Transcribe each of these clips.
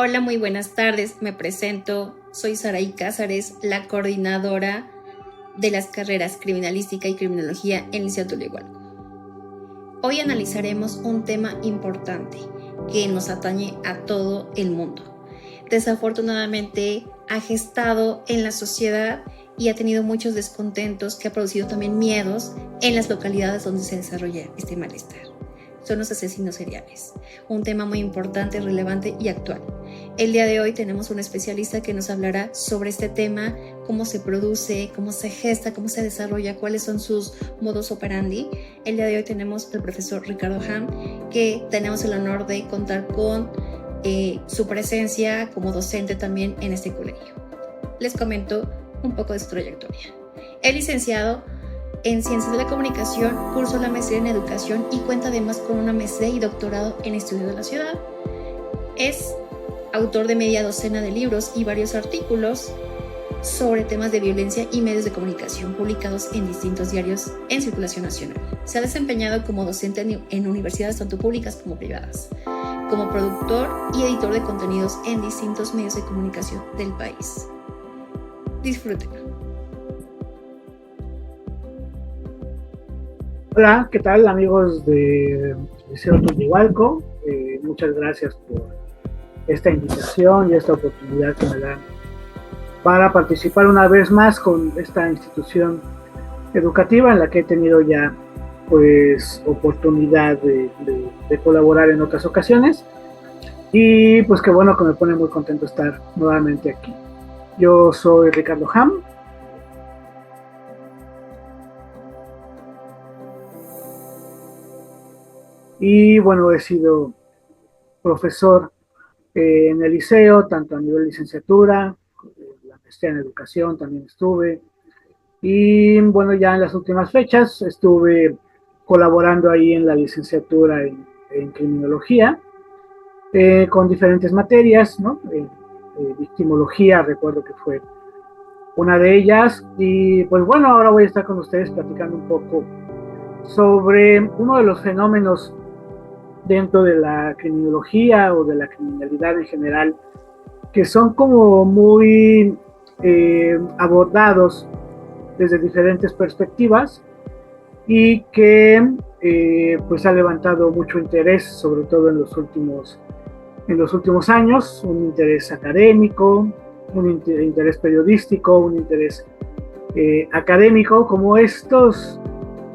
Hola, muy buenas tardes. Me presento. Soy Saraí Cázares, la coordinadora de las carreras Criminalística y Criminología en Liceo Tullehualco. Hoy analizaremos un tema importante que nos atañe a todo el mundo. Desafortunadamente ha gestado en la sociedad y ha tenido muchos descontentos que ha producido también miedos en las localidades donde se desarrolla este malestar. Son los asesinos seriales, un tema muy importante, relevante y actual. El día de hoy tenemos un especialista que nos hablará sobre este tema, cómo se produce, cómo se gesta, cómo se desarrolla, cuáles son sus modus operandi. El día de hoy tenemos al profesor Ricardo Ham, que tenemos el honor de contar con su presencia como docente también en este colegio. Les comento un poco de su trayectoria. Es licenciado en Ciencias de la Comunicación, cursó la maestría en Educación y cuenta además con una maestría y doctorado en Estudios de la Ciudad. Es autor de media docena de libros y varios artículos sobre temas de violencia y medios de comunicación publicados en distintos diarios en circulación nacional. Se ha desempeñado como docente en universidades tanto públicas como privadas, como productor y editor de contenidos en distintos medios de comunicación del país. Disfrútenlo. Hola, ¿qué tal amigos de Liceo Tullehualco? Muchas gracias por esta invitación y esta oportunidad que me dan para participar una vez más con esta institución educativa en la que he tenido ya pues oportunidad de colaborar en otras ocasiones, y pues qué bueno, que me pone muy contento estar nuevamente aquí. Yo soy Ricardo Ham. Y bueno, he sido profesor en el liceo, tanto a nivel licenciatura, la maestría en educación también estuve. Y bueno, ya en las últimas fechas estuve colaborando ahí en la licenciatura en criminología, con diferentes materias, ¿no? Victimología, recuerdo que fue una de ellas. Y pues bueno, ahora voy a estar con ustedes platicando un poco sobre uno de los fenómenos dentro de la criminología o de la criminalidad en general, que son como muy abordados desde diferentes perspectivas y que pues ha levantado mucho interés, sobre todo en los últimos años, un interés académico, un interés periodístico, un interés académico, como estos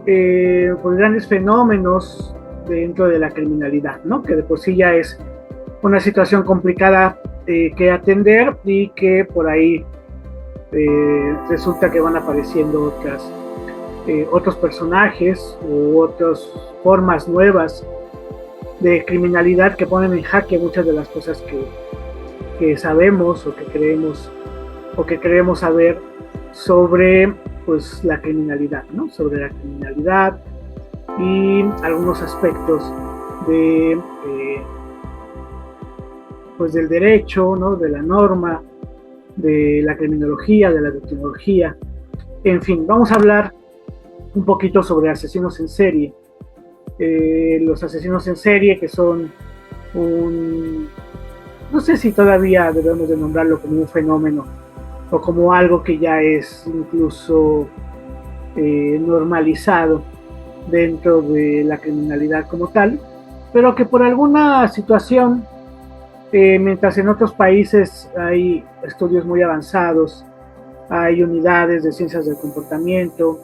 pues grandes fenómenos dentro de la criminalidad, ¿no? Que de por sí ya es una situación complicada que atender, y que por ahí resulta que van apareciendo otros personajes u otras formas nuevas de criminalidad que ponen en jaque muchas de las cosas que sabemos o que creemos saber sobre pues la criminalidad, ¿no? Sobre la criminalidad y algunos aspectos de pues del derecho, ¿no? De la norma, de la criminología, de la victimología. En fin, vamos a hablar un poquito sobre asesinos en serie. Los asesinos en serie, que son no sé si todavía debemos de nombrarlo como un fenómeno o como algo que ya es incluso normalizado dentro de la criminalidad como tal, pero que por alguna situación, mientras en otros países hay estudios muy avanzados, hay unidades de ciencias del comportamiento,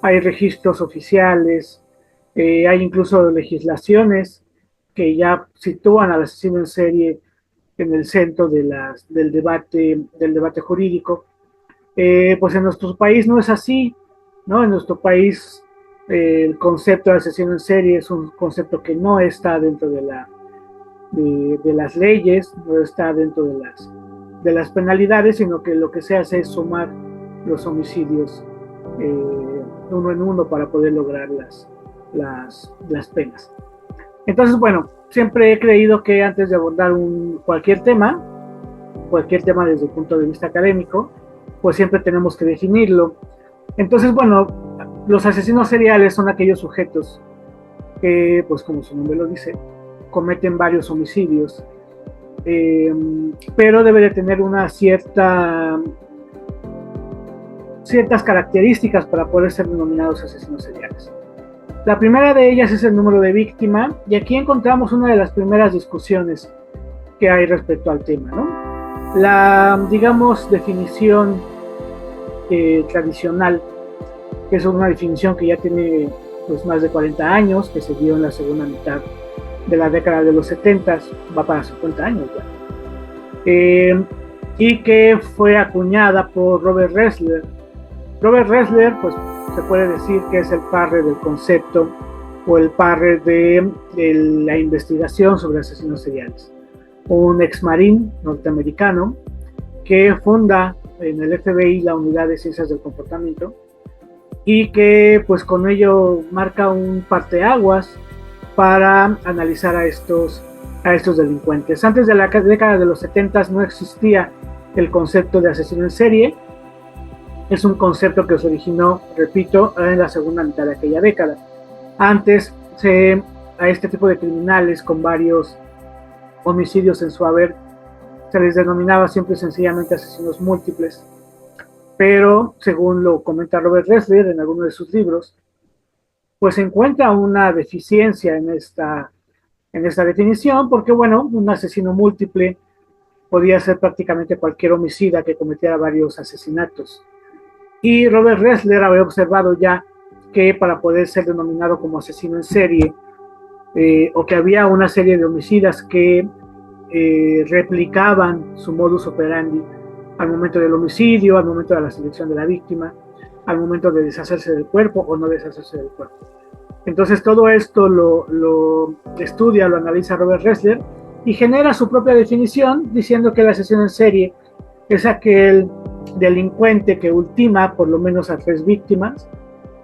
hay registros oficiales, hay incluso legislaciones que ya sitúan al asesino en serie en el centro del debate jurídico. Pues en nuestro país no es así, ¿no? En nuestro país el concepto de asesino en serie es un concepto que no está dentro de las leyes, no está dentro de las penalidades, sino que lo que se hace es sumar los homicidios uno en uno para poder lograr las penas. Entonces, bueno, siempre he creído que antes de abordar cualquier tema desde el punto de vista académico, pues siempre tenemos que definirlo. Entonces, bueno, los asesinos seriales son aquellos sujetos que, pues como su nombre lo dice, cometen varios homicidios pero debe de tener ciertas características para poder ser denominados asesinos seriales. La primera de ellas es el número de víctima, y aquí encontramos una de las primeras discusiones que hay respecto al tema, ¿no? La, digamos, definición tradicional, que es una definición que ya tiene pues más de 40 años, que se dio en la segunda mitad de la década de los 70, va para 50 años ya, y que fue acuñada por Robert Ressler. Robert Ressler, pues se puede decir que es el padre del concepto o el padre de la investigación sobre asesinos seriales. Un ex marín norteamericano que funda en el FBI la Unidad de Ciencias del Comportamiento y que pues con ello marca un parteaguas para analizar a estos delincuentes. Antes de la década de los 70 no existía el concepto de asesino en serie. Es un concepto que se originó, repito, en la segunda mitad de aquella década. Antes a este tipo de criminales con varios homicidios en su haber se les denominaba simple y sencillamente asesinos múltiples, pero según lo comenta Robert Ressler en alguno de sus libros, pues se encuentra una deficiencia en esta definición, porque bueno, un asesino múltiple podía ser prácticamente cualquier homicida que cometiera varios asesinatos. Y Robert Ressler había observado ya que para poder ser denominado como asesino en serie, o que había una serie de homicidas que replicaban su modus operandi al momento del homicidio, al momento de la selección de la víctima, al momento de deshacerse del cuerpo o no deshacerse del cuerpo. Entonces todo esto lo estudia, lo analiza Robert Ressler y genera su propia definición diciendo que el asesino en serie es aquel delincuente que ultima por lo menos a 3 víctimas,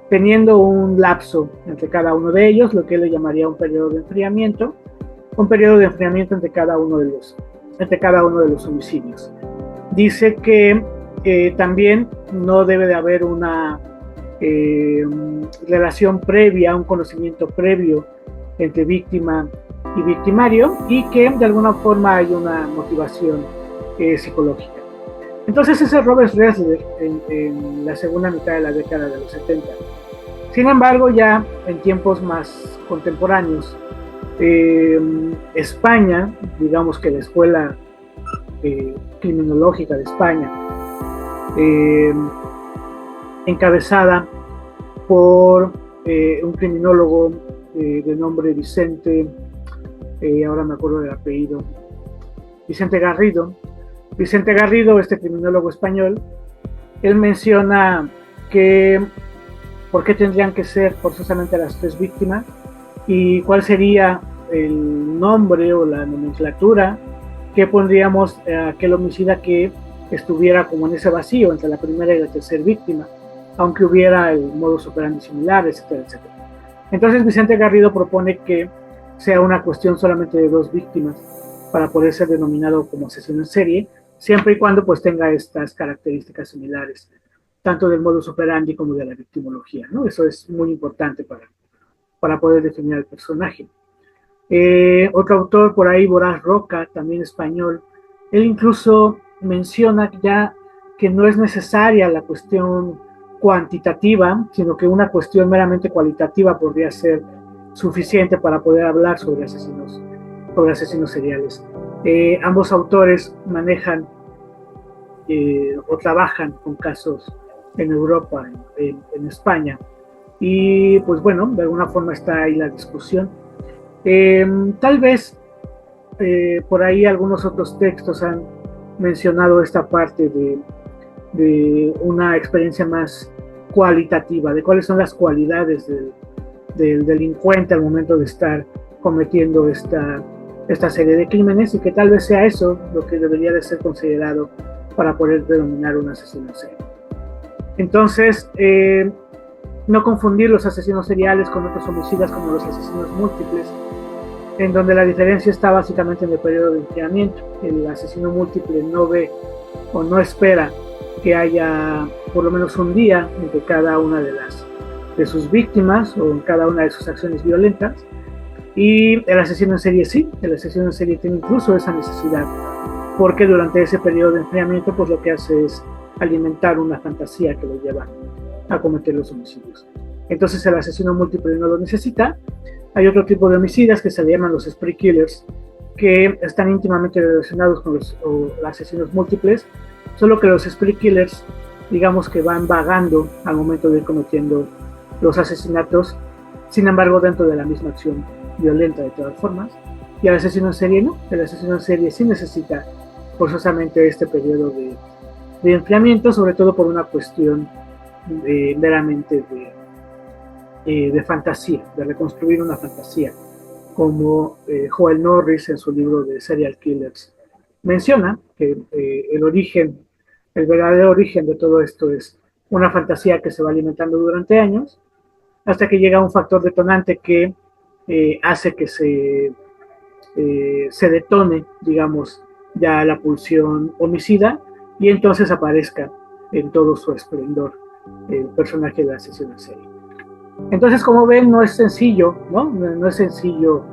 teniendo un lapso entre cada uno de ellos, lo que él le llamaría un periodo de enfriamiento entre cada uno de los homicidios. Dice que también no debe de haber una relación previa, un conocimiento previo entre víctima y victimario, y que de alguna forma hay una motivación psicológica. Entonces ese es Robert Ressler en la segunda mitad de la década de los 70. Sin embargo, ya en tiempos más contemporáneos, España, digamos que la escuela criminológica de España, encabezada por un criminólogo de nombre Vicente, ahora me acuerdo del apellido, Vicente Garrido, este criminólogo español, él menciona que por qué tendrían que ser forzosamente las 3 víctimas y cuál sería el nombre o la nomenclatura que pondríamos a aquel homicida que estuviera como en ese vacío entre la primera y la tercera víctima, aunque hubiera el modus operandi similar, etcétera, etcétera. Entonces Vicente Garrido propone que sea una cuestión solamente de 2 víctimas para poder ser denominado como asesino en serie, siempre y cuando pues tenga estas características similares, tanto del modus operandi como de la victimología, ¿no? Eso es muy importante para poder definir al personaje. Otro autor por ahí, Borás Roca, también español, él incluso menciona ya que no es necesaria la cuestión cuantitativa, sino que una cuestión meramente cualitativa podría ser suficiente para poder hablar sobre asesinos seriales. Ambos autores manejan o trabajan con casos en Europa, en España, y pues bueno, de alguna forma está ahí la discusión. Tal vez por ahí algunos otros textos han mencionado esta parte de una experiencia más cualitativa, de cuáles son las cualidades del delincuente al momento de estar cometiendo esta serie de crímenes, y que tal vez sea eso lo que debería de ser considerado para poder denominar un asesino en serie. Entonces, no confundir los asesinos seriales con otros homicidas como los asesinos múltiples, en donde la diferencia está básicamente en el periodo de enfriamiento. El asesino múltiple no ve o no espera que haya por lo menos un día entre cada una de sus víctimas o en cada una de sus acciones violentas, Y el asesino en serie sí, el asesino en serie tiene incluso esa necesidad, porque durante ese periodo de enfriamiento, pues lo que hace es alimentar una fantasía que lo lleva a cometer los homicidios. Entonces el asesino múltiple no lo necesita. Hay otro tipo de homicidas que se le llaman los spree killers, que están íntimamente relacionados con los asesinos múltiples, solo que los spree killers, digamos que van vagando al momento de ir cometiendo los asesinatos, sin embargo dentro de la misma acción violenta de todas formas. Y el asesino en serie no, el asesino en serie sí necesita forzosamente este periodo de enfriamiento, sobre todo por una cuestión meramente de fantasía, de reconstruir una fantasía, como Joel Norris en su libro de Serial Killers menciona, que el verdadero origen de todo esto es una fantasía que se va alimentando durante años, hasta que llega un factor detonante que hace que se detone, digamos, ya la pulsión homicida, y entonces aparezca en todo su esplendor el personaje de asesino en serie. Entonces, como ven, no es sencillo, no es sencillo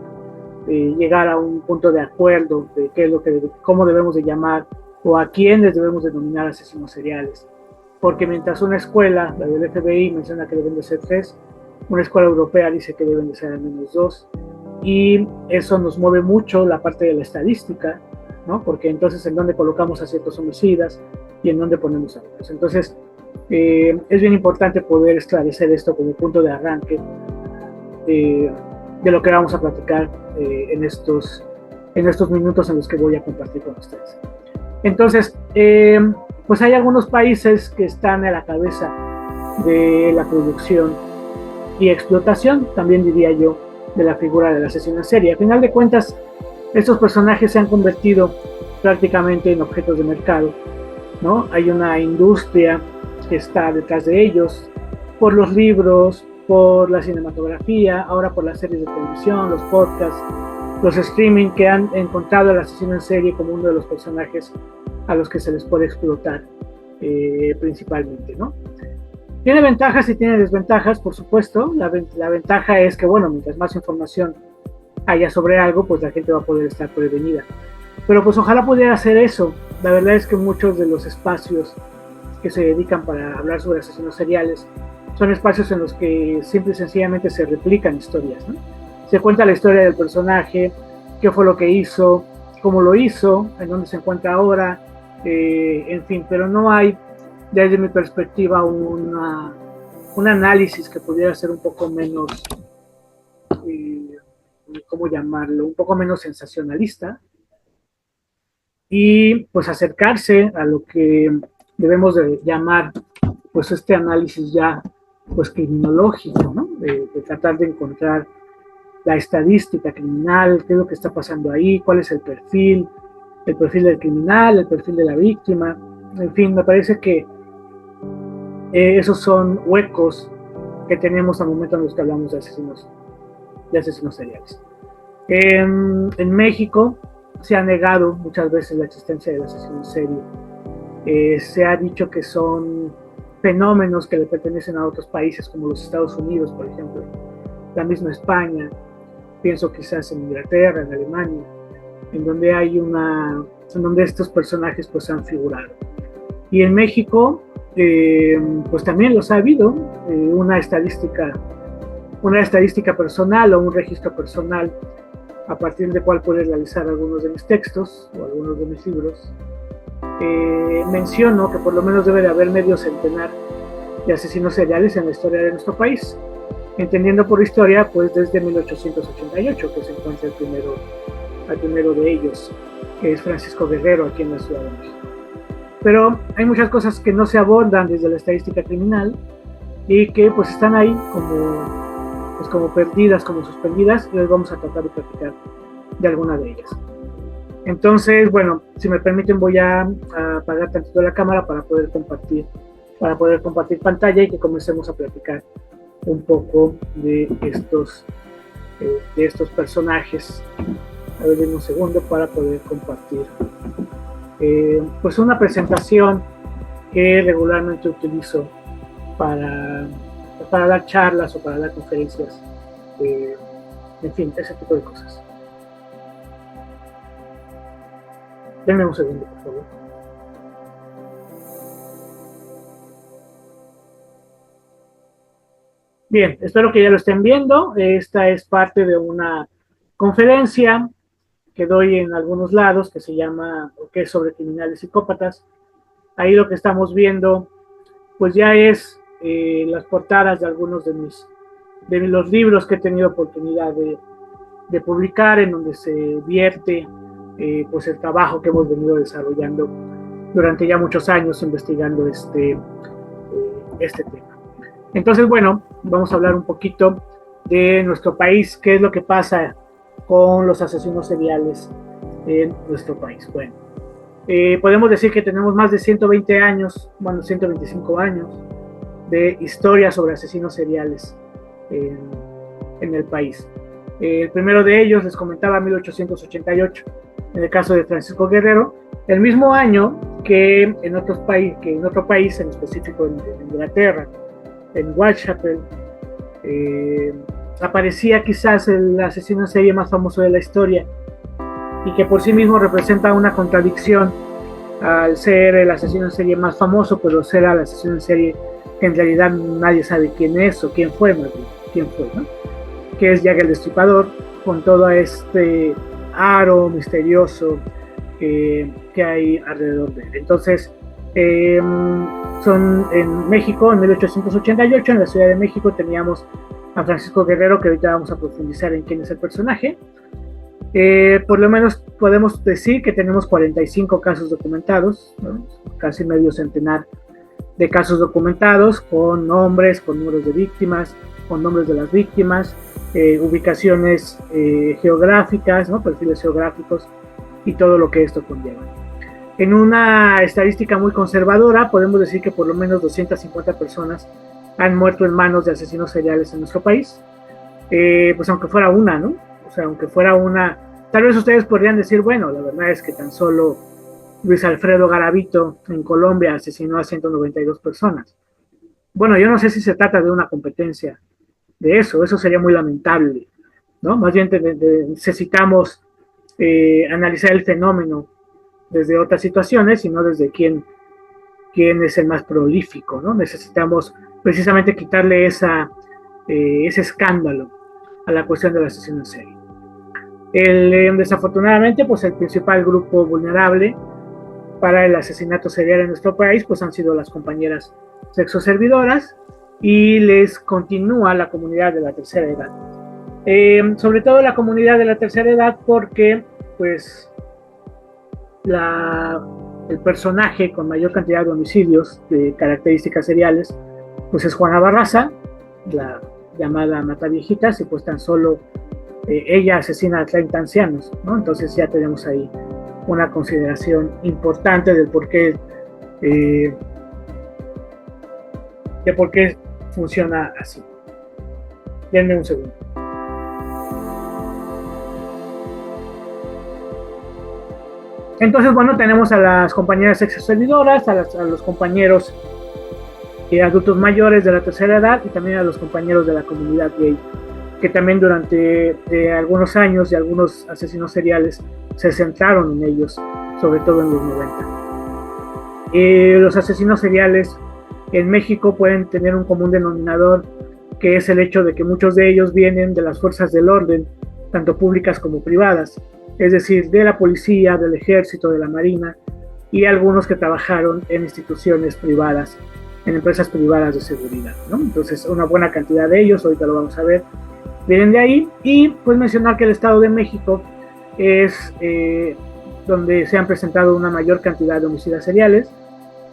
llegar a un punto de acuerdo de qué es cómo debemos de llamar o a quiénes debemos denominar asesinos seriales, porque mientras una escuela, la del FBI, menciona que deben de ser 3, una escuela europea dice que deben de ser al menos 2, y eso nos mueve mucho la parte de la estadística, ¿no? Porque entonces en dónde colocamos a ciertos homicidas y en dónde ponemos a otros. Entonces es bien importante poder esclarecer esto como punto de arranque de lo que vamos a platicar en estos minutos en los que voy a compartir con ustedes. Entonces, pues hay algunos países que están a la cabeza de la producción y explotación, también diría yo, de la figura del asesino en serie. Al final de cuentas, estos personajes se han convertido prácticamente en objetos de mercado, ¿no? Hay una industria que está detrás de ellos, por los libros, por la cinematografía, ahora por las series de televisión, los podcasts, los streaming, que han encontrado al asesino en serie como uno de los personajes a los que se les puede explotar principalmente, ¿no? Tiene ventajas y tiene desventajas, por supuesto. La ventaja es que, bueno, mientras más información haya sobre algo, pues la gente va a poder estar prevenida. Pero pues ojalá pudiera hacer eso. La verdad es que muchos de los espacios que se dedican para hablar sobre asesinos seriales son espacios en los que simple y sencillamente se replican historias, ¿no? Se cuenta la historia del personaje, qué fue lo que hizo, cómo lo hizo, en dónde se encuentra ahora, en fin, pero no hay, desde mi perspectiva, un análisis que pudiera ser un poco menos, ¿cómo llamarlo? Un poco menos sensacionalista, y pues acercarse a lo que debemos de llamar pues este análisis ya pues criminológico, ¿no? De tratar de encontrar la estadística criminal, qué es lo que está pasando ahí, cuál es el perfil del criminal, el perfil de la víctima, en fin, me parece que esos son huecos que tenemos al momento en los que hablamos de asesinos seriales. En México se ha negado muchas veces la existencia del asesino en serie. Se ha dicho que son fenómenos que le pertenecen a otros países como los Estados Unidos, por ejemplo, la misma España, pienso quizás en Inglaterra, en Alemania, en donde estos personajes pues han figurado. Y en México pues también los ha habido, una estadística personal o un registro personal a partir del cual puedes realizar algunos de mis textos o algunos de mis libros. Menciono que por lo menos debe de haber medio centenar de asesinos seriales en la historia de nuestro país, entendiendo por historia pues desde 1888 que se encuentra el primero de ellos, que es Francisco Guerrero, aquí en la Ciudad de México. Pero hay muchas cosas que no se abordan desde la estadística criminal y que pues están ahí como perdidas, como suspendidas, y hoy vamos a tratar de platicar de alguna de ellas. Entonces, bueno, si me permiten voy a apagar tantito la cámara para poder compartir pantalla y que comencemos a platicar un poco de estos personajes. A ver, denme un segundo para poder compartir pues una presentación que regularmente utilizo para dar charlas o para dar conferencias de en fin, ese tipo de cosas. Denme un segundo, por favor. Bien, espero que ya lo estén viendo. Esta es parte de una conferencia que doy en algunos lados que se llama, que es sobre criminales psicópatas. Ahí lo que estamos viendo, pues ya es las portadas de algunos de los libros que he tenido oportunidad de publicar, en donde se vierte pues el trabajo que hemos venido desarrollando durante ya muchos años investigando este tema. Entonces, bueno, vamos a hablar un poquito de nuestro país, qué es lo que pasa con los asesinos seriales en nuestro país. Bueno, podemos decir que tenemos más de 120 años, bueno, 125 años de historia sobre asesinos seriales en el país. El primero de ellos, les comentaba, 1888, en el caso de Francisco Guerrero, el mismo año que en otro país, en específico en Inglaterra, en Whitechapel, aparecía quizás el asesino en serie más famoso de la historia, y que por sí mismo representa una contradicción al ser el asesino en serie más famoso, pero ser el asesino en serie que en realidad nadie sabe quién es o quién fue, ¿no? Que es Jack el Destripador, con todo este aro misterioso que hay alrededor de él. Entonces, son en México, en 1888, en la Ciudad de México, teníamos a Francisco Guerrero, que ahorita vamos a profundizar en quién es el personaje. Por lo menos podemos decir que tenemos 45 casos documentados, ¿no? Casi medio centenar de casos documentados, con nombres, con números de víctimas, con nombres de las víctimas, ubicaciones geográficas, ¿no? Perfiles geográficos y todo lo que esto conlleva. En una estadística muy conservadora, podemos decir que por lo menos 250 personas han muerto en manos de asesinos seriales en nuestro país. Pues aunque fuera una, ¿no? O sea, aunque fuera una, tal vez ustedes podrían decir, bueno, la verdad es que tan solo Luis Alfredo Garavito en Colombia asesinó a 192 personas. Bueno, yo no sé si se trata de una competencia de eso sería muy lamentable, ¿no? Más bien necesitamos analizar el fenómeno desde otras situaciones y no desde quién es el más prolífico, ¿no? Necesitamos precisamente quitarle ese escándalo a la cuestión del asesino en serie. Desafortunadamente, pues el principal grupo vulnerable para el asesinato serial en nuestro país, pues han sido las compañeras sexoservidoras, y les continúa la comunidad de la tercera edad. Sobre todo la comunidad de la tercera edad, porque pues el personaje con mayor cantidad de homicidios de características seriales pues es Juana Barraza, la llamada Mataviejitas, y pues tan solo ella asesina a 30 ancianos, ¿no? Entonces ya tenemos ahí una consideración importante del por qué funciona así. Denme un segundo. Entonces, bueno, tenemos a las compañeras sexoservidoras, a los compañeros adultos mayores de la tercera edad, y también a los compañeros de la comunidad gay, que también durante algunos años y algunos asesinos seriales se centraron en ellos, sobre todo en los 90. Los asesinos seriales en México pueden tener un común denominador, que es el hecho de que muchos de ellos vienen de las fuerzas del orden, tanto públicas como privadas, es decir, de la policía, del ejército, de la marina, y algunos que trabajaron en instituciones privadas, en empresas privadas de seguridad, ¿no? Entonces, una buena cantidad de ellos, ahorita lo vamos a ver, vienen de ahí. Y pues mencionar que el Estado de México es donde se han presentado una mayor cantidad de homicidios seriales,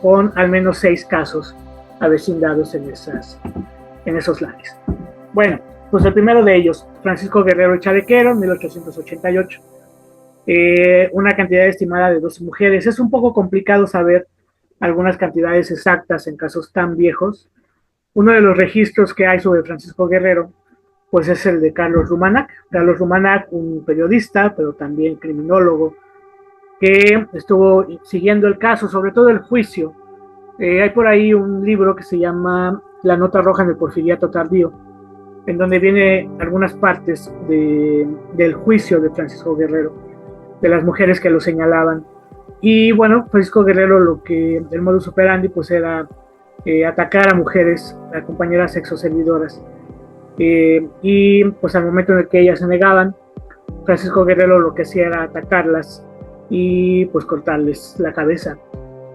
con al menos 6 casos avecindados en esos lares. Bueno, pues el primero de ellos, Francisco Guerrero Echarequero, 1888. Una cantidad estimada de 12 mujeres. Es un poco complicado saber algunas cantidades exactas en casos tan viejos. Uno de los registros que hay sobre Francisco Guerrero, pues es el de Carlos Rumanac. Carlos Rumanac, un periodista, pero también criminólogo, que estuvo siguiendo el caso, sobre todo el juicio. Hay por ahí un libro que se llama La Nota Roja en el Porfiriato Tardío, en donde viene algunas partes del juicio de Francisco Guerrero, de las mujeres que lo señalaban. Y bueno, Francisco Guerrero, el modus operandi pues era atacar a mujeres, a compañeras sexoservidoras. Y pues al momento en el que ellas se negaban, Francisco Guerrero lo que hacía era atacarlas y pues cortarles la cabeza.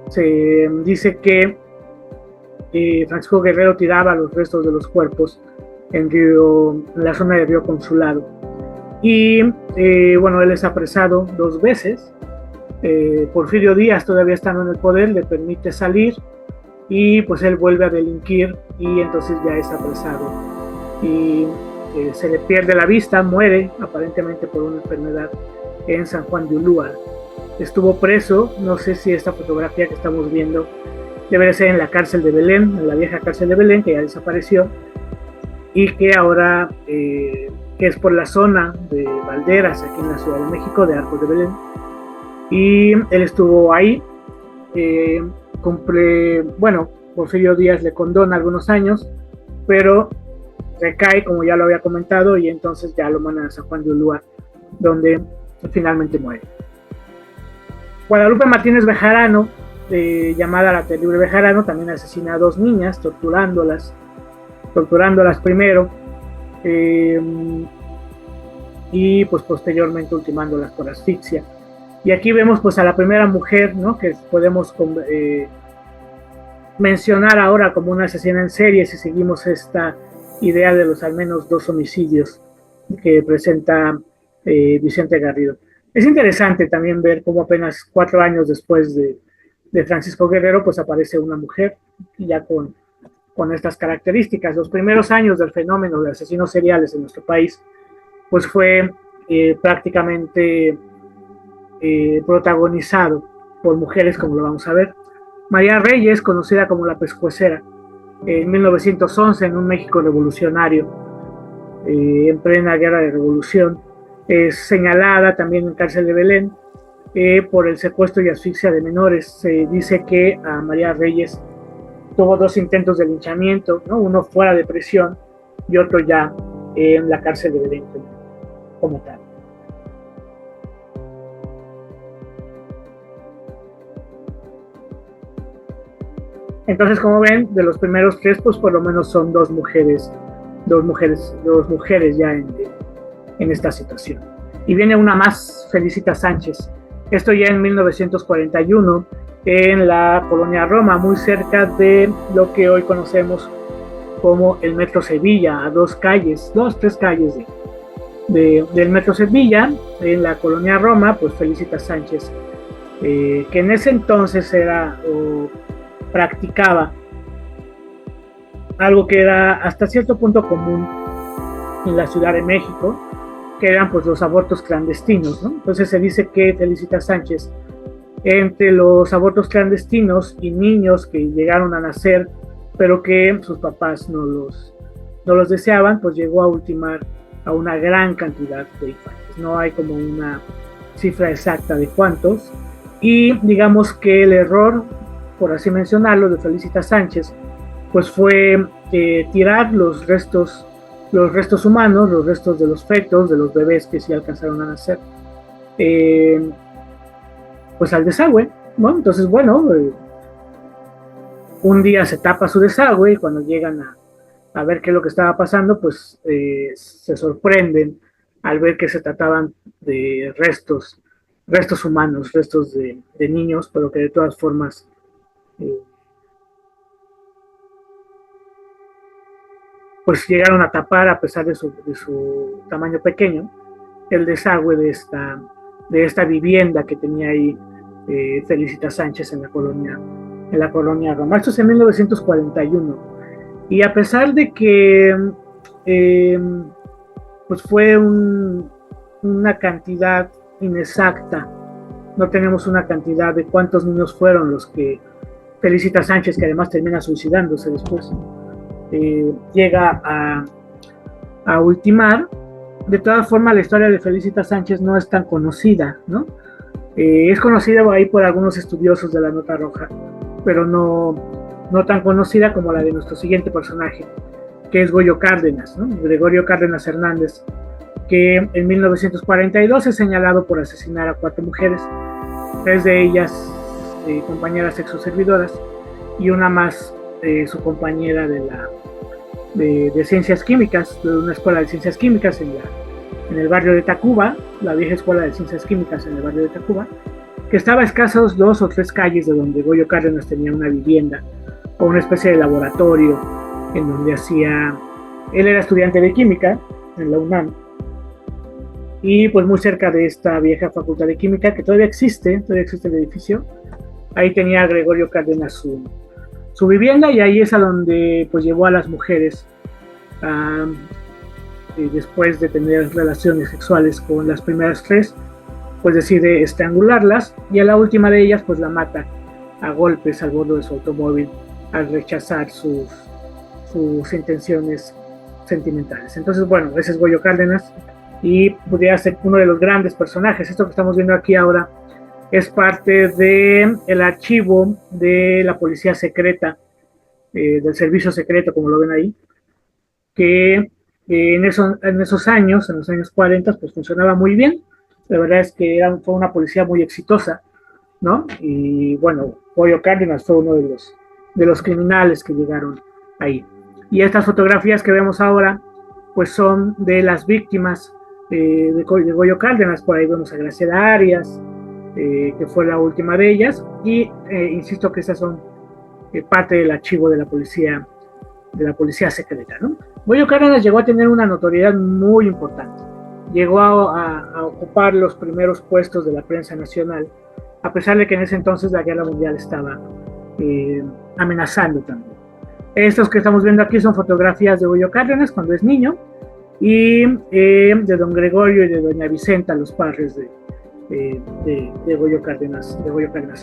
Se dice que Francisco Guerrero tiraba los restos de los cuerpos en la zona del río Consulado. Y bueno, él es apresado 2 veces. Porfirio Díaz, todavía estando en el poder, le permite salir y pues él vuelve a delinquir y entonces ya es apresado. Y se le pierde la vista, muere aparentemente por una enfermedad en San Juan de Ulúa. Estuvo preso, no sé si esta fotografía que estamos viendo debe ser en la cárcel de Belén, en la vieja cárcel de Belén, que ya desapareció, y que ahora que es por la zona de Valderas, aquí en la Ciudad de México, de Arcos de Belén. Y él estuvo ahí, bueno, Porfirio Díaz le condona algunos años, pero recae, como ya lo había comentado, y entonces ya lo mandan a San Juan de Ulúa, donde finalmente muere. Guadalupe Martínez Bejarano, llamada la Terrible Bejarano, también asesina a 2 niñas, torturándolas primero, y pues posteriormente ultimándolas por asfixia. Y aquí vemos pues a la primera mujer, ¿no?, que podemos mencionar ahora como una asesina en serie si seguimos esta idea de los al menos 2 homicidios que presenta Vicente Garrido. Es interesante también ver cómo apenas 4 años después de Francisco Guerrero pues aparece una mujer ya con estas características. Los primeros años del fenómeno de asesinos seriales en nuestro país pues fue prácticamente protagonizado por mujeres, como lo vamos a ver. María Reyes, conocida como la Pescuecera, en 1911 en un México revolucionario, en plena guerra de revolución, es señalada también en cárcel de Belén por el secuestro y asfixia de menores. Se dice que a María Reyes tuvo 2 intentos de linchamiento, ¿no?, uno fuera de prisión y otro ya en la cárcel de Belén como tal. Entonces, como ven, de los primeros 3, pues por lo menos son 2 mujeres ya en esta situación. Y viene una más, Felicita Sánchez. Esto ya en 1941, en la colonia Roma, muy cerca de lo que hoy conocemos como el Metro Sevilla, a 2, 3 calles del Metro Sevilla, en la colonia Roma, pues Felicita Sánchez, que en ese entonces era practicaba algo que era hasta cierto punto común en la Ciudad de México, que eran pues los abortos clandestinos, ¿no? Entonces se dice que Felicita Sánchez, entre los abortos clandestinos y niños que llegaron a nacer pero que sus papás no los deseaban, pues llegó a ultimar a una gran cantidad de infantes. No hay como una cifra exacta de cuántos, y digamos que el error, por así mencionarlo, de Felicita Sánchez, pues fue tirar los restos humanos, los restos de los fetos, de los bebés que sí alcanzaron a nacer, pues al desagüe, ¿no? Entonces, bueno, un día se tapa su desagüe y cuando llegan a ver qué es lo que estaba pasando, pues se sorprenden al ver que se trataban de restos humanos, restos de niños, pero que de todas formas pues llegaron a tapar, a pesar de su tamaño pequeño, el desagüe de esta vivienda que tenía ahí Felicita Sánchez en la colonia Roma. Esto es en 1941. Y a pesar de que pues fue una cantidad inexacta, no tenemos una cantidad de cuántos niños fueron los que Felicita Sánchez, que además termina suicidándose después, llega a ultimar. De todas formas, la historia de Felicita Sánchez no es tan conocida, ¿no? Es conocida ahí por algunos estudiosos de la Nota Roja, pero no tan conocida como la de nuestro siguiente personaje, que es Goyo Cárdenas, ¿no? Gregorio Cárdenas Hernández, que en 1942 es señalado por asesinar a 4 mujeres, 3 de ellas compañeras sexoservidoras y una más su compañera de ciencias químicas, de una escuela de ciencias químicas en el barrio de Tacuba, la vieja escuela de ciencias químicas en el barrio de Tacuba, que estaba a escasos 2 o 3 calles de donde Goyo Cárdenas tenía una vivienda o una especie de laboratorio en donde él era estudiante de química en la UNAM, y pues muy cerca de esta vieja facultad de química que todavía existe el edificio. Ahí tenía Gregorio Cárdenas su vivienda, y ahí es a donde pues llevó a las mujeres después de tener relaciones sexuales con las primeras 3, pues decide estrangularlas, y a la última de ellas pues la mata a golpes al bordo de su automóvil al rechazar sus intenciones sentimentales. Entonces, bueno, ese es Goyo Cárdenas, y pudiera ser uno de los grandes personajes. Esto que estamos viendo aquí ahora es parte del archivo de la policía secreta, del servicio secreto, como lo ven ahí, que en esos años, en los años 40, pues funcionaba muy bien. La verdad es que fue una policía muy exitosa, ¿no? Y bueno, Goyo Cárdenas fue uno de los criminales que llegaron ahí. Y estas fotografías que vemos ahora, pues son de las víctimas de Goyo Cárdenas. Por ahí vemos a Graciela Arias, que fue la última de ellas, y insisto que estas son parte del archivo de la policía secreta, ¿no? Goyo Cárdenas llegó a tener una notoriedad muy importante. Llegó a ocupar los primeros puestos de la prensa nacional, a pesar de que en ese entonces la guerra mundial estaba amenazando también. Estos que estamos viendo aquí son fotografías de Goyo Cárdenas cuando es niño, y de don Gregorio y de doña Vicenta, los padres de Goyo Cárdenas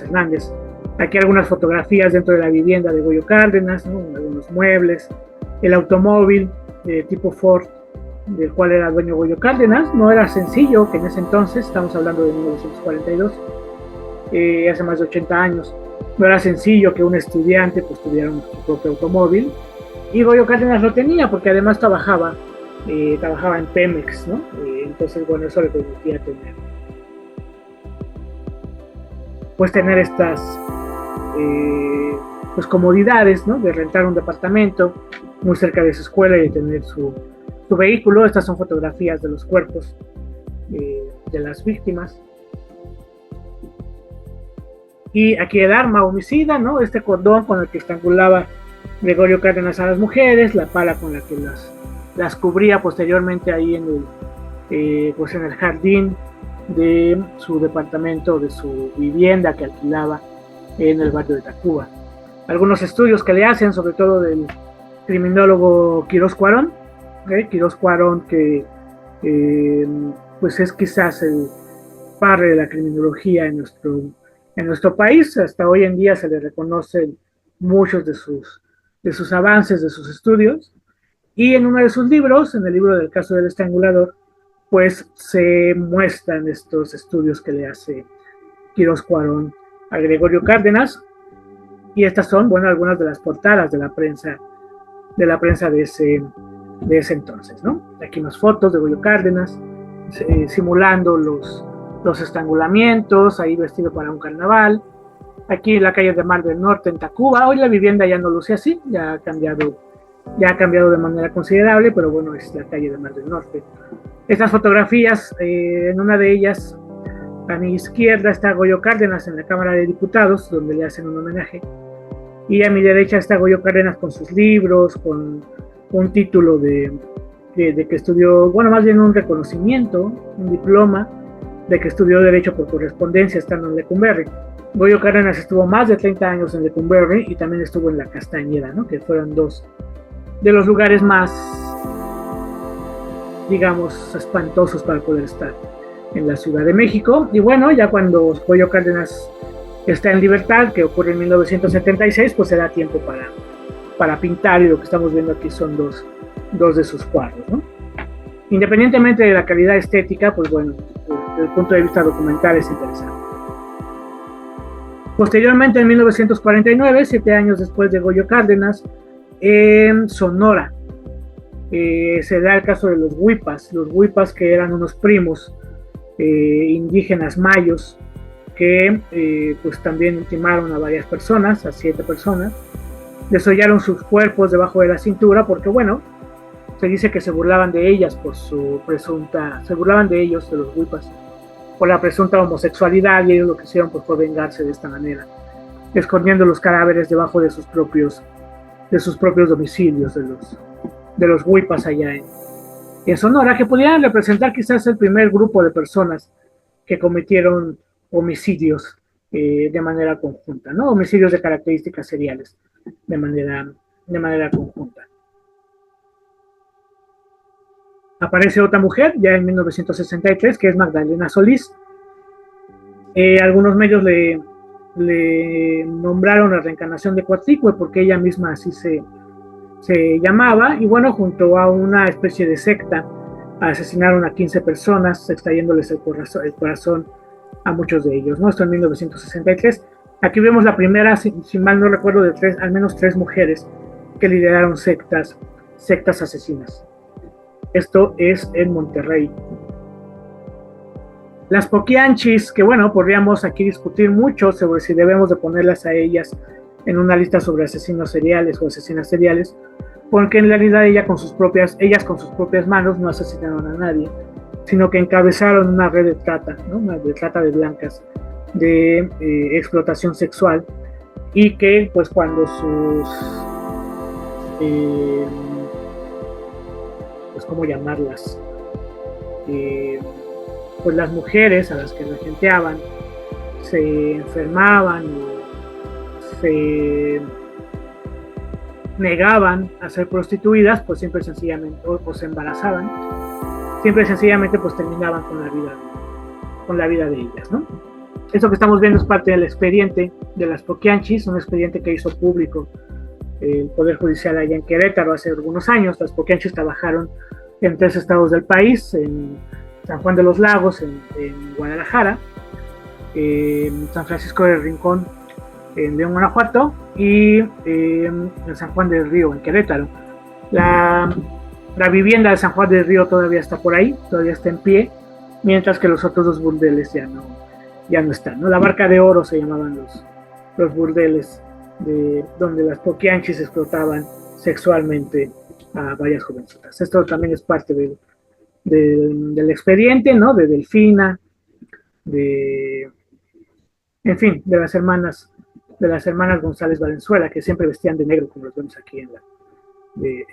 Hernández. Aquí algunas fotografías dentro de la vivienda de Goyo Cárdenas, ¿no? Algunos muebles, el automóvil tipo Ford, del cual era dueño Goyo Cárdenas. No era sencillo que en ese entonces, estamos hablando de 1942, hace más de 80 años, no era sencillo que un estudiante pues tuviera su propio automóvil, y Goyo Cárdenas lo tenía porque además trabajaba en Pemex, ¿no? Entonces, bueno, eso le permitía tener estas pues comodidades, ¿no? De rentar un departamento muy cerca de su escuela y de tener su vehículo. Estas son fotografías de los cuerpos de las víctimas. Y aquí el arma homicida, ¿no? Este cordón con el que estrangulaba Gregorio Cárdenas a las mujeres, la pala con la que las cubría posteriormente ahí en el jardín de su departamento, de su vivienda que alquilaba en el barrio de Tacuba. Algunos estudios que le hacen, sobre todo del criminólogo Quirós Cuarón, Quirós Cuarón, que pues es quizás el padre de la criminología en nuestro país. Hasta hoy en día se le reconocen muchos de sus avances, de sus estudios, y en uno de sus libros, en el libro del caso del estrangulador, pues se muestran estos estudios que le hace Quirós Cuarón a Gregorio Cárdenas, y estas son, bueno, algunas de las portadas de la prensa de ese entonces, ¿no? Aquí más fotos de Goyo Cárdenas simulando los estrangulamientos, ahí vestido para un carnaval. Aquí en la calle de Mar del Norte, en Tacuba. Hoy la vivienda ya no luce así, ya ha cambiado de manera considerable, pero bueno, es la calle de Mar del Norte. Estas fotografías, en una de ellas, a mi izquierda está Goyo Cárdenas en la Cámara de Diputados, donde le hacen un homenaje, y a mi derecha está Goyo Cárdenas con sus libros, con un título de que estudió, bueno, más bien un reconocimiento, un diploma de que estudió Derecho por correspondencia estando en Lecumberri. Goyo Cárdenas estuvo más de 30 años en Lecumberri y también estuvo en La Castañeda, ¿no? Que fueron dos de los lugares más, digamos, espantosos para poder estar en la Ciudad de México. Y bueno, ya cuando Goyo Cárdenas está en libertad, que ocurre en 1976, pues se da tiempo para pintar, y lo que estamos viendo aquí son dos de sus cuadros, ¿no? Independientemente de la calidad estética, pues bueno, desde el punto de vista documental es interesante. Posteriormente, en 1949, 7 años después de Goyo Cárdenas, en Sonora, se da el caso de los huipas que eran unos primos indígenas mayos que pues también ultimaron a varias personas, a 7 personas, desollaron sus cuerpos debajo de la cintura porque, bueno, se dice que se burlaban de ellas por su presunta, se burlaban de ellos, de los huipas, por la presunta homosexualidad, y ellos lo que hicieron pues fue vengarse de esta manera, escondiendo los cadáveres debajo de sus propios domicilios, de los huipas allá en Sonora, que pudieran representar quizás el primer grupo de personas que cometieron homicidios de manera conjunta, ¿no? Homicidios de características seriales de manera conjunta. Aparece otra mujer ya en 1963, que es Magdalena Solís. Algunos medios le nombraron la reencarnación de Coatlicue porque ella misma así se llamaba, y bueno, junto a una especie de secta asesinaron a 15 personas, extrayéndoles el corazón a muchos de ellos, ¿no? Esto en 1963. Aquí vemos la primera, si mal no recuerdo, de al menos 3 mujeres que lideraron sectas asesinas. Esto es en Monterrey. Las Poquianchis, que bueno, podríamos aquí discutir mucho sobre si debemos de ponerlas a ellas en una lista sobre asesinos seriales o asesinas seriales, porque en realidad ellas con sus propias manos no asesinaron a nadie, sino que encabezaron una red de trata, ¿no? Una de trata de blancas, de explotación sexual, y que pues cuando pues cómo llamarlas, pues las mujeres a las que regenteaban se enfermaban o se negaban a ser prostituidas, pues siempre sencillamente, o se embarazaban, siempre sencillamente pues terminaban con la vida de ellas, ¿no? Esto que estamos viendo es parte del expediente de las Poquianchis, un expediente que hizo público el Poder Judicial allá en Querétaro hace algunos años. Las Poquianchis trabajaron en 3 estados del país, en San Juan de los Lagos, en Guadalajara, en San Francisco del Rincón, en León, Guanajuato, y en San Juan del Río, en Querétaro. La vivienda de San Juan del Río todavía está por ahí, todavía está en pie, mientras que los otros 2 burdeles ya no están, ¿no? La Barca de Oro se llamaban los burdeles donde las Poquianchis explotaban sexualmente a varias jovencitas. Esto también es parte del expediente, ¿no? De Delfina, en fin, de las hermanas González Valenzuela, que siempre vestían de negro, como los vemos aquí en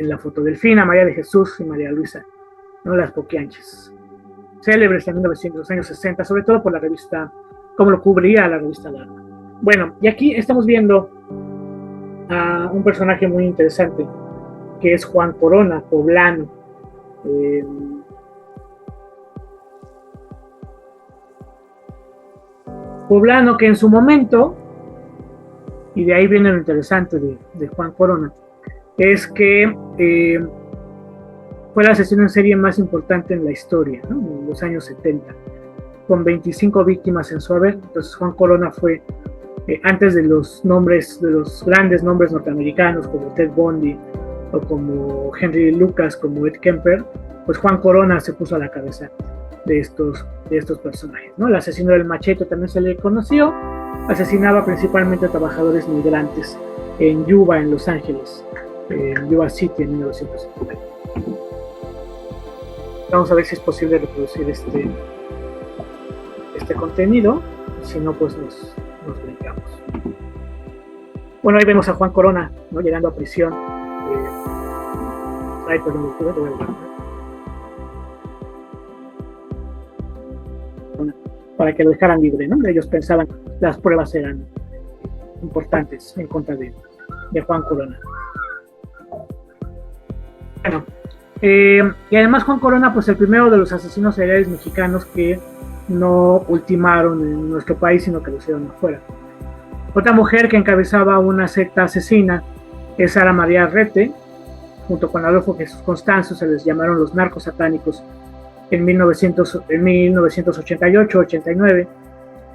la foto. Delfina, María de Jesús y María Luisa, ¿no? Las Poquianchis, célebres en los años 60, sobre todo por la revista, como lo cubría la revista Dharma. Bueno, y aquí estamos viendo a un personaje muy interesante, que es Juan Corona, poblano. Poblano que en su momento, y de ahí viene lo interesante de Juan Corona, es que fue el asesino en serie más importante en la historia, ¿no? En los años 70, con 25 víctimas en su haber. Entonces Juan Corona fue, antes de los grandes nombres norteamericanos como Ted Bundy o como Henry Lucas, como Ed Kemper, pues Juan Corona se puso a la cabeza de estos personajes, ¿no? El asesino del machete también se le conoció. Asesinaba principalmente a trabajadores migrantes en Yuba, en Los Ángeles, en Yuba City, en 1950. Vamos a ver si es posible reproducir este contenido. Si no, pues nos brincamos. Bueno, ahí vemos a Juan Corona, ¿no? Llegando a prisión. Perdón, voy a guardar, para que lo dejaran libre, ¿no? Ellos pensaban que las pruebas eran importantes en contra de Juan Corona. Bueno, y además Juan Corona, pues el primero de los asesinos seriales mexicanos que no ultimaron en nuestro país, sino que lo hicieron afuera. Otra mujer que encabezaba una secta asesina es Sara María Rete, junto con Adolfo Jesús Constanzo. Se les llamaron los narcos satánicos en 1988-89,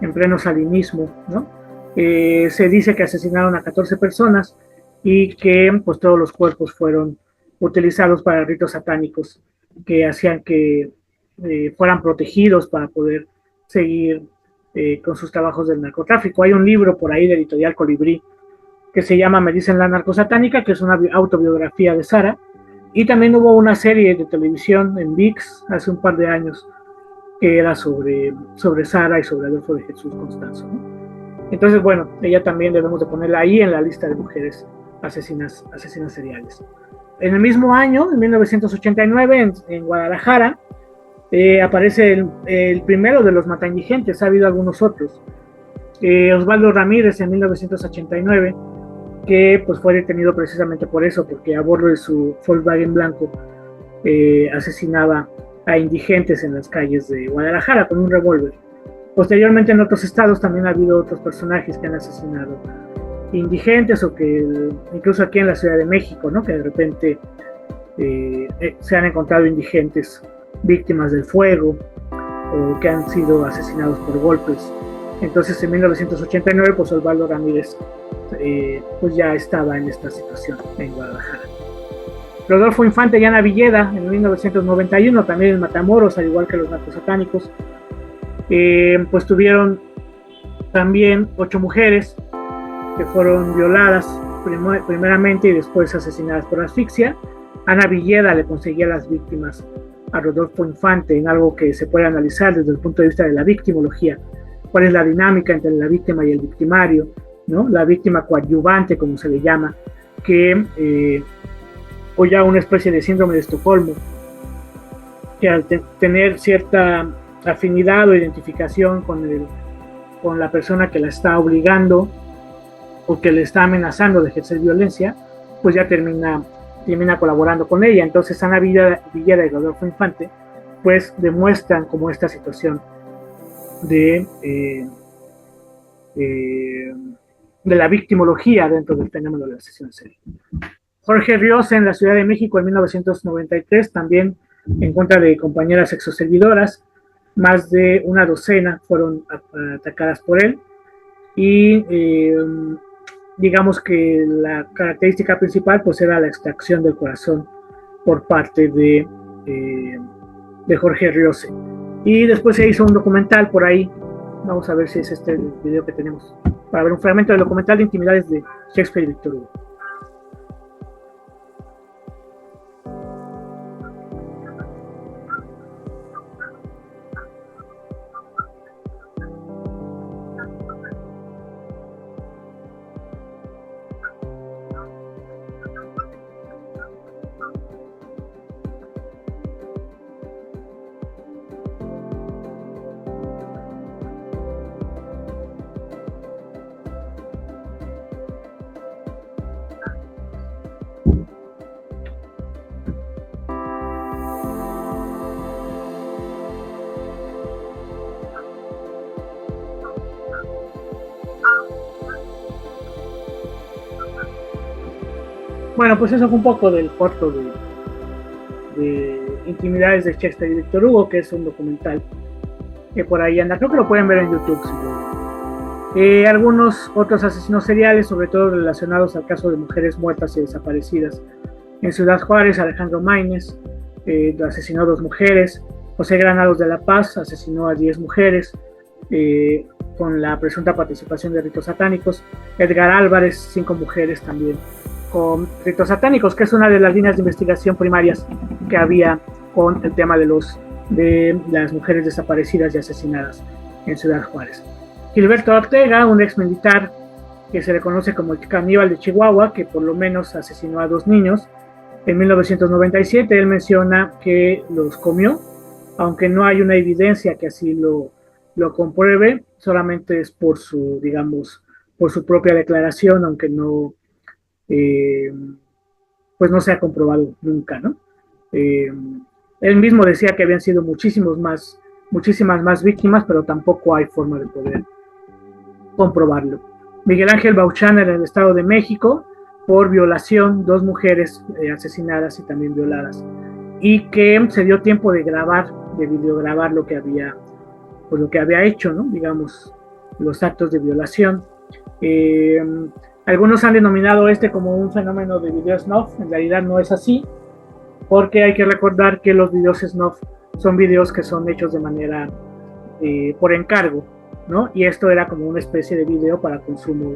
en pleno salinismo, ¿no? Se dice que asesinaron a 14 personas y que pues todos los cuerpos fueron utilizados para ritos satánicos que hacían que fueran protegidos para poder seguir con sus trabajos del narcotráfico. Hay un libro por ahí de Editorial Colibrí que se llama Me dicen la narcosatánica, que es una autobiografía de Sara, y también hubo una serie de televisión en ViX hace un par de años que era sobre Sara y sobre Adolfo de Jesús Constanzo, ¿no? Entonces, bueno, ella también debemos de ponerla ahí en la lista de mujeres asesinas seriales. En el mismo año, en 1989, en Guadalajara, aparece el primero de los mataindigentes. Ha habido algunos otros. Osvaldo Ramírez, en 1989, que pues fue detenido precisamente por eso, porque a bordo de su Volkswagen blanco asesinaba a indigentes en las calles de Guadalajara con un revólver. Posteriormente, en otros estados también ha habido otros personajes que han asesinado indigentes, o que incluso aquí en la Ciudad de México, ¿no?, que de repente se han encontrado indigentes víctimas del fuego o que han sido asesinados por golpes. Entonces, en 1989, pues Osvaldo Ramírez pues ya estaba en esta situación en Guadalajara. Rodolfo Infante y Ana Villeda, en 1991, también en Matamoros, al igual que los narcosatánicos, pues tuvieron también 8 mujeres que fueron violadas primeramente y después asesinadas por asfixia. Ana Villeda le conseguía las víctimas a Rodolfo Infante, en algo que se puede analizar desde el punto de vista de la victimología. ¿Cuál es la dinámica entre la víctima y el victimario, ¿no? La víctima coadyuvante, como se le llama, que o ya una especie de síndrome de Estocolmo, que al tener cierta afinidad o identificación con la persona que la está obligando o que le está amenazando de ejercer violencia, pues ya termina colaborando con ella. Entonces Ana Villeda y Rodolfo Infante pues demuestran como esta situación de la victimología dentro del fenómeno de la asesino en serie. Jorge Ríos, en la Ciudad de México, en 1993, también en contra de compañeras sexoservidoras. Más de una docena fueron atacadas por él, y digamos que la característica principal pues era la extracción del corazón por parte de Jorge Ríos. Y después se hizo un documental por ahí. Vamos a ver si es este el video que tenemos para ver un fragmento del documental de Intimidades de Shakespeare y Víctor Hugo. Bueno, pues eso fue un poco del corto de Intimidades de Shakespeare y Víctor Hugo, que es un documental que por ahí anda. Creo que lo pueden ver en YouTube. Algunos otros asesinos seriales, sobre todo relacionados al caso de mujeres muertas y desaparecidas. En Ciudad Juárez, Alejandro Maínez asesinó a 2 mujeres. José Granados de la Paz asesinó a 10 mujeres con la presunta participación de ritos satánicos. Edgar Álvarez, 5 mujeres también con ritos satánicos, que es una de las líneas de investigación primarias que había con el tema de las mujeres desaparecidas y asesinadas en Ciudad Juárez. Gilberto Ortega, un ex militar que se le conoce como el caníbal de Chihuahua, que por lo menos asesinó a 2 niños. En 1997 él menciona que los comió, aunque no hay una evidencia que así lo compruebe, solamente es por su propia declaración, aunque no pues no se ha comprobado nunca, ¿no? Él mismo decía que habían sido muchísimas más víctimas, pero tampoco hay forma de poder comprobarlo. Miguel Ángel Bauchan, en el Estado de México, por violación, 2 mujeres asesinadas y también violadas, y que se dio tiempo de videograbar lo que había hecho, ¿no? Digamos, los actos de violación. Algunos han denominado como un fenómeno de video snuff. En realidad no es así. porque hay que recordar que los videos snuff son videos que son hechos de manera por encargo, ¿no? Y esto era como una especie de video para consumo,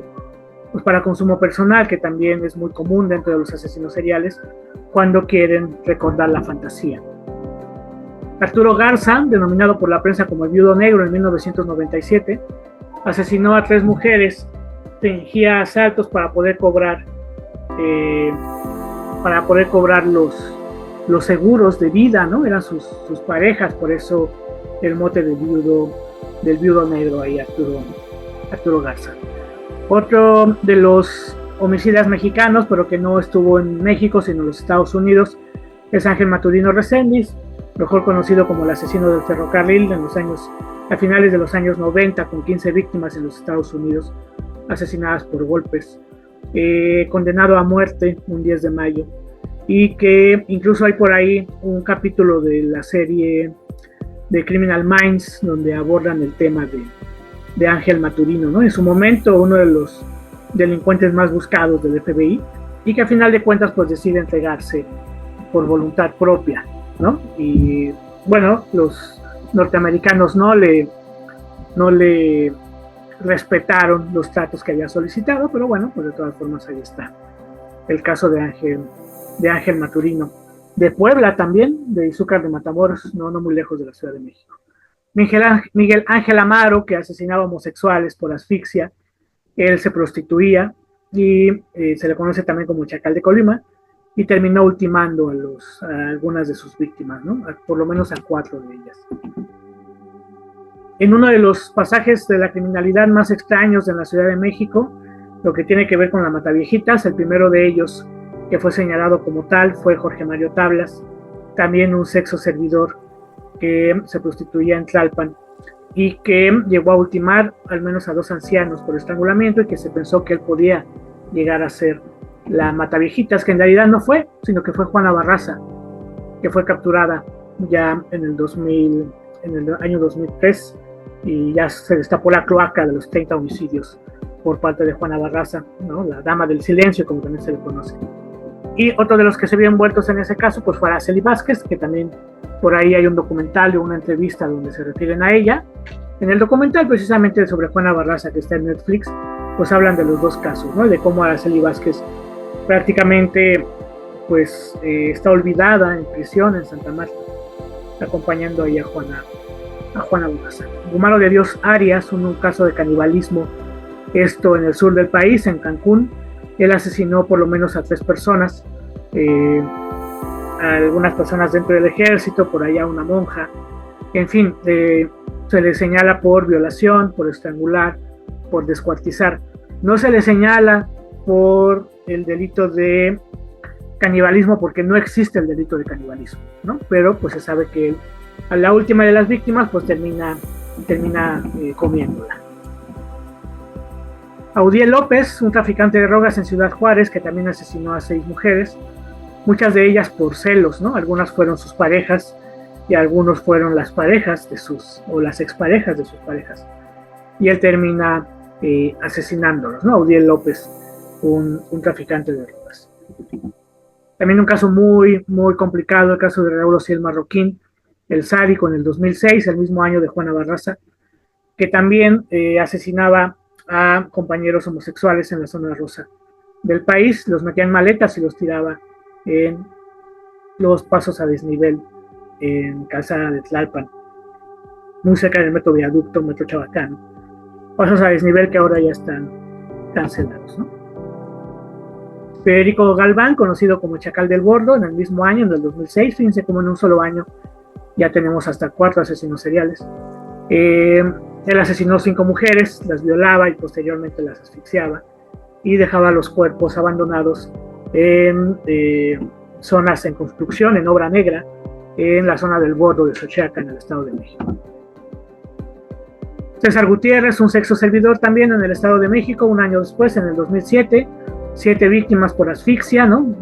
pues para consumo personal, que también es muy común dentro de los asesinos seriales cuando quieren recordar la fantasía. Arturo Garza, denominado por la prensa como el Viudo Negro en 1997, asesinó a 3 mujeres, fingía asaltos para poder cobrar los seguros de vida, ¿no? Eran sus parejas, por eso el mote del Viudo Negro ahí, Arturo Garza. Otro de los homicidas mexicanos, pero que no estuvo en México, sino en los Estados Unidos, es Ángel Maturino Reséndiz, mejor conocido como el asesino del ferrocarril, a finales de los años 90, con 15 víctimas en los Estados Unidos, asesinadas por golpes, condenado a muerte un 10 de mayo, y que incluso hay por ahí un capítulo de la serie de Criminal Minds donde abordan el tema de Ángel Maturino, ¿no? En su momento uno de los delincuentes más buscados del FBI, y que a final de cuentas pues decide entregarse por voluntad propia, ¿no? Y bueno, los norteamericanos no le respetaron los tratos que había solicitado, pero bueno, pues de todas formas ahí está el caso de Ángel Maturino, de Puebla también, de Izúcar de Matamoros, no muy lejos de la Ciudad de México. Miguel Ángel Amaro, que asesinaba homosexuales por asfixia, él se prostituía y se le conoce también como Chacal de Colima, y terminó ultimando a algunas de sus víctimas, ¿no? Por lo menos a 4 de ellas. En uno de los pasajes de la criminalidad más extraños en la Ciudad de México, lo que tiene que ver con la Mataviejitas, el primero de ellos que fue señalado como tal fue Jorge Mario Tablas, también un sexo servidor que se prostituía en Tlalpan y que llegó a ultimar al menos a 2 ancianos por estrangulamiento, y que se pensó que él podía llegar a ser la Mataviejitas, que en realidad no fue, sino que fue Juana Barraza, que fue capturada ya en el año 2003, y ya se destapó la cloaca de los 30 homicidios por parte de Juana Barraza, ¿no? La dama del silencio, como también se le conoce. Y otro de los que se vio envueltos en ese caso pues fue Araceli Vázquez, que también por ahí hay un documental o una entrevista donde se refieren a ella. En el documental precisamente sobre Juana Barraza, que está en Netflix, pues hablan de los 2 casos, ¿no? De cómo Araceli Vázquez prácticamente pues está olvidada en prisión en Santa Marta, acompañando ahí a Juana Barraza. Gumaro de Dios Arias, un caso de canibalismo, esto en el sur del país, en Cancún. Él asesinó por lo menos a 3 personas, a algunas personas dentro del ejército, por allá una monja, en fin, se le señala por violación, por estrangular, por descuartizar. No se le señala por el delito de canibalismo, porque no existe el delito de canibalismo, ¿no? Pero pues se sabe que a la última de las víctimas pues termina comiéndola. Audiel López, un traficante de drogas en Ciudad Juárez, que también asesinó a 6 mujeres, muchas de ellas por celos, ¿no? Algunas fueron sus parejas y algunos fueron las parejas o las exparejas de sus parejas. Y él termina asesinándolos, ¿no? Audiel López, un traficante de drogas. También un caso muy, muy complicado, el caso de Raúl Ociel Marroquín, el sádico, en el 2006, el mismo año de Juana Barraza, que también asesinaba a compañeros homosexuales en la zona rosa del país, los metía en maletas y los tiraba en los pasos a desnivel en Calzada de Tlalpan, muy cerca del metro Viaducto, metro Chabacano. Pasos a desnivel que ahora ya están cancelados, ¿no? Federico Galván, conocido como Chacal del Bordo, en el mismo año, en el 2006, fíjense cómo en un solo año ya tenemos hasta 4 asesinos seriales. Él asesinó 5 mujeres, las violaba y posteriormente las asfixiaba y dejaba los cuerpos abandonados en zonas en construcción, en obra negra, en la zona del Bordo de Xochiaca, en el Estado de México. César Gutiérrez, un sexo servidor también en el Estado de México, un año después, en el 2007, 7 víctimas por asfixia, ¿no?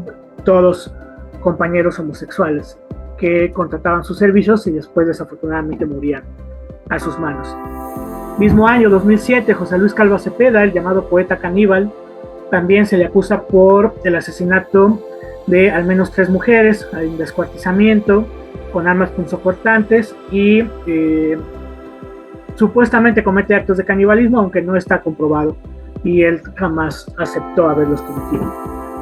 Todos compañeros homosexuales que contrataban sus servicios y después desafortunadamente morían a sus manos. Mismo año, 2007, José Luis Calva Cepeda, el llamado poeta caníbal, también se le acusa por el asesinato de al menos 3 mujeres, hay un descuartizamiento con armas punzocortantes y supuestamente comete actos de canibalismo, aunque no está comprobado, y él jamás aceptó haberlos cometido.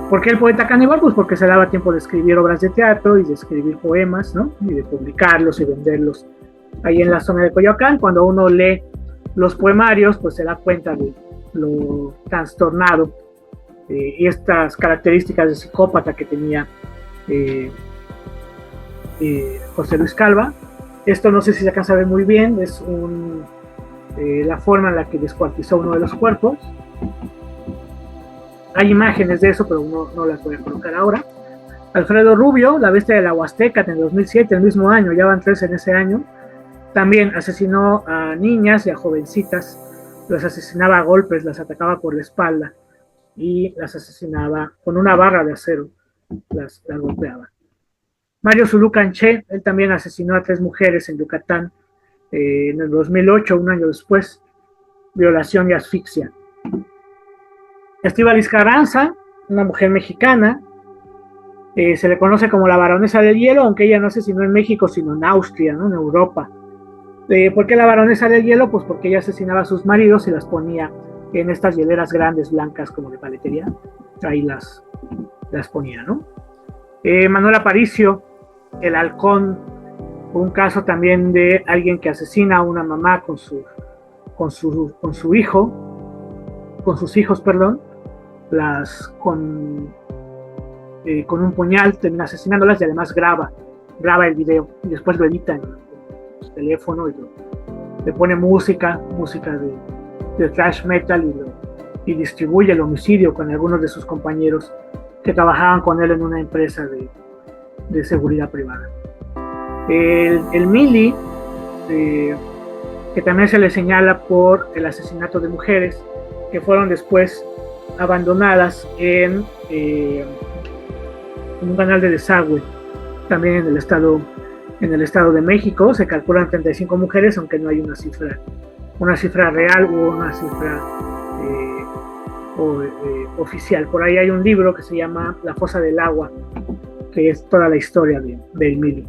¿Por qué el poeta caníbal? Pues porque se daba tiempo de escribir obras de teatro y de escribir poemas, ¿no? Y de publicarlos y venderlos ahí en la zona de Coyoacán. Cuando uno lee los poemarios, pues se da cuenta de lo trastornado y estas características de psicópata que tenía José Luis Calva. Esto no sé si se alcanza a ver muy bien, es la forma en la que descuartizó uno de los cuerpos. Hay imágenes de eso, pero no las voy a colocar ahora. Alfredo Rubio, la bestia de la Huasteca, en el 2007, el mismo año, ya van 3 en ese año, también asesinó a niñas y a jovencitas, las asesinaba a golpes, las atacaba por la espalda y las asesinaba con una barra de acero, las golpeaba. Mario Zulú Canché, él también asesinó a 3 mujeres en Yucatán en el 2008, un año después, violación y asfixia. Estíbaliz Carranza, una mujer mexicana, se le conoce como la baronesa del hielo, aunque ella no asesinó en México, sino en Austria, ¿no? En Europa. ¿Por qué la baronesa del hielo? Pues porque ella asesinaba a sus maridos y las ponía en estas hieleras grandes, blancas, como de paletería. Ahí las ponía, ¿no? Manuel Aparicio, el halcón, un caso también de alguien que asesina a una mamá con sus hijos, con un puñal, termina asesinándolas y además graba el video y después lo edita en su teléfono y le pone música de thrash metal y distribuye el homicidio con algunos de sus compañeros que trabajaban con él en una empresa de seguridad privada. El Mili, que también se le señala por el asesinato de mujeres que fueron después abandonadas en un canal de desagüe, también en el estado de México. Se calculan 35 mujeres, aunque no hay una cifra real o una cifra oficial. Por ahí hay un libro que se llama La fosa del agua, que es toda la historia del Mili.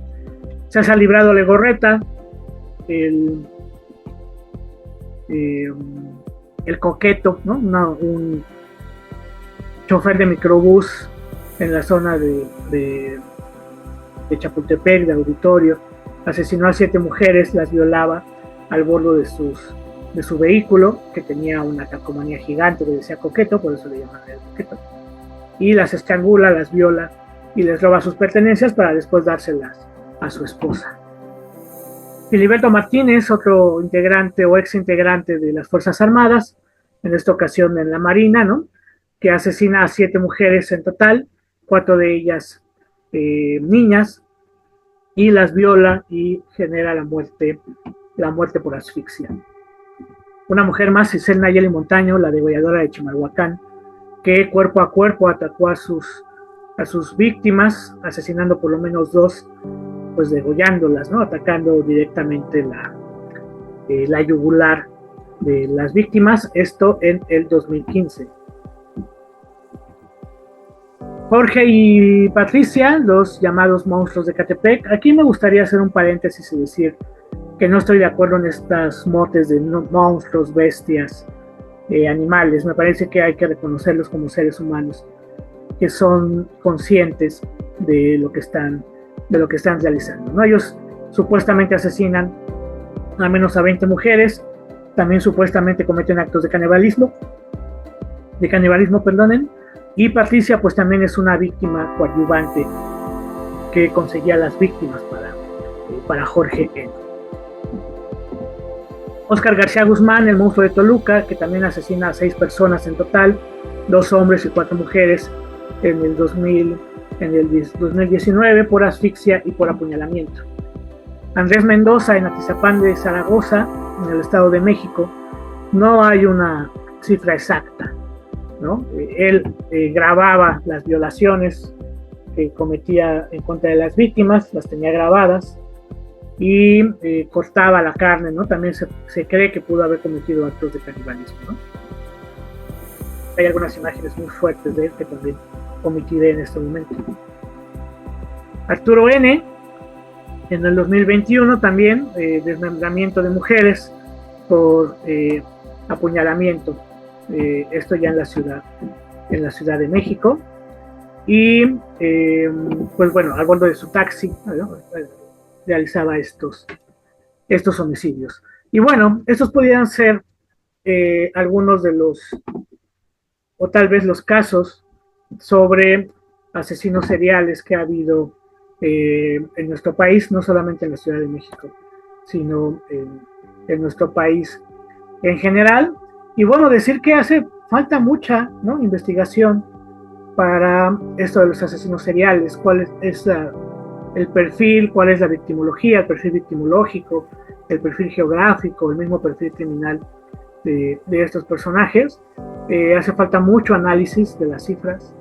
César Librado Legorreta, el coqueto, ¿no? Un chofer de microbús en la zona de Chapultepec, de Auditorio, asesinó a 7 mujeres, las violaba al bordo de su vehículo, que tenía una calcomanía gigante que decía coqueto, por eso le llaman el coqueto, y las estrangula, las viola y les roba sus pertenencias para después dárselas a su esposa. Filiberto Martínez, otro integrante o ex integrante de las Fuerzas Armadas, en esta ocasión en la Marina, ¿no? Que asesina a 7 mujeres en total, 4 de ellas niñas, y las viola y genera la muerte por asfixia. Una mujer más, Isel Nayeli Montaño, la degolladora de Chimalhuacán, que cuerpo a cuerpo atacó a sus víctimas, asesinando por lo menos 2, pues degollándolas, ¿no? Atacando directamente la yugular de las víctimas, esto en el 2015. Jorge y Patricia, los llamados monstruos de Catepec. Aquí me gustaría hacer un paréntesis y decir que no estoy de acuerdo en estas motes de monstruos, bestias, animales. Me parece que hay que reconocerlos como seres humanos que son conscientes de lo que están realizando, ¿no? Ellos supuestamente asesinan al menos a 20 mujeres, también supuestamente cometen actos de canibalismo, y Patricia pues también es una víctima coadyuvante que conseguía las víctimas para Jorge N. Óscar García Guzmán, el monstruo de Toluca, que también asesina a 6 personas en total, 2 hombres y 4 mujeres en el 2019 por asfixia y por apuñalamiento. Andrés Mendoza en Atizapán de Zaragoza, en el Estado de México, no hay una cifra exacta, ¿no? Él grababa las violaciones que cometía en contra de las víctimas, las tenía grabadas y cortaba la carne, ¿no? También se cree que pudo haber cometido actos de canibalismo, ¿no? Hay algunas imágenes muy fuertes de él que también omitiré en este momento. Arturo N., en el 2021 también, desmembramiento de mujeres por apuñalamiento, esto ya en la Ciudad de México. Y pues bueno, a bordo de su taxi, ¿no?, realizaba estos homicidios. Y bueno, estos podrían ser algunos de los, o tal vez los casos sobre asesinos seriales que ha habido en nuestro país, no solamente en la Ciudad de México, sino en nuestro país en general. Y bueno, decir que hace falta mucha, ¿no?, investigación para esto de los asesinos seriales, cuál es el perfil, cuál es la victimología, el perfil victimológico, el perfil geográfico, el mismo perfil criminal de estos personajes. Hace falta mucho análisis de las cifras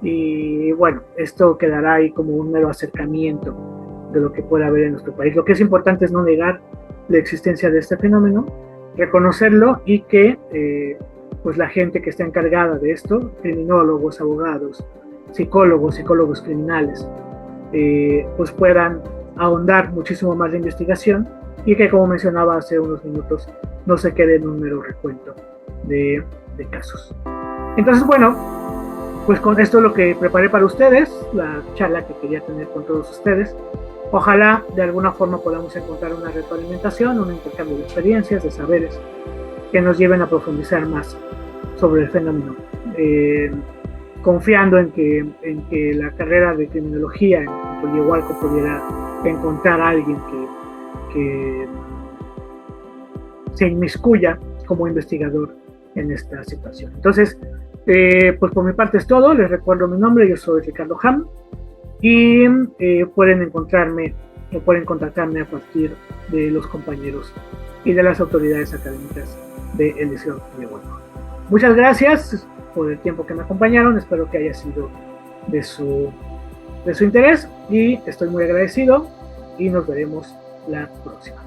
y bueno, esto quedará ahí como un mero acercamiento de lo que puede haber en nuestro país. Lo que es importante es no negar la existencia de este fenómeno, reconocerlo y que pues la gente que está encargada de esto, criminólogos, abogados, psicólogos criminales, pues puedan ahondar muchísimo más la investigación y que, como mencionaba hace unos minutos, no se quede en un mero recuento de casos. Entonces, bueno, pues con esto es lo que preparé para ustedes, la charla que quería tener con todos ustedes. Ojalá de alguna forma podamos encontrar una retroalimentación, un intercambio de experiencias, de saberes que nos lleven a profundizar más sobre el fenómeno, confiando en que la carrera de criminología en Coyohualco pudiera encontrar a alguien que se inmiscuya como investigador en esta situación. Entonces, pues por mi parte es todo. Les recuerdo mi nombre, yo soy Ricardo Ham y pueden encontrarme o pueden contactarme a partir de los compañeros y de las autoridades académicas del Liceo Coyohualco. Muchas gracias por el tiempo que me acompañaron, espero que haya sido de su interés y estoy muy agradecido y nos veremos la próxima.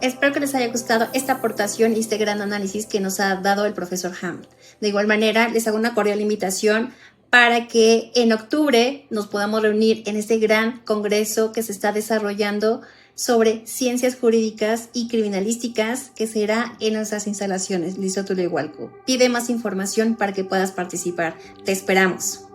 Espero que les haya gustado esta aportación y este gran análisis que nos ha dado el profesor Ham. De igual manera, les hago una cordial invitación para que en octubre nos podamos reunir en este gran congreso que se está desarrollando sobre ciencias jurídicas y criminalísticas, que será en nuestras instalaciones, Liceo Coyohualco. Pide más información para que puedas participar. Te esperamos.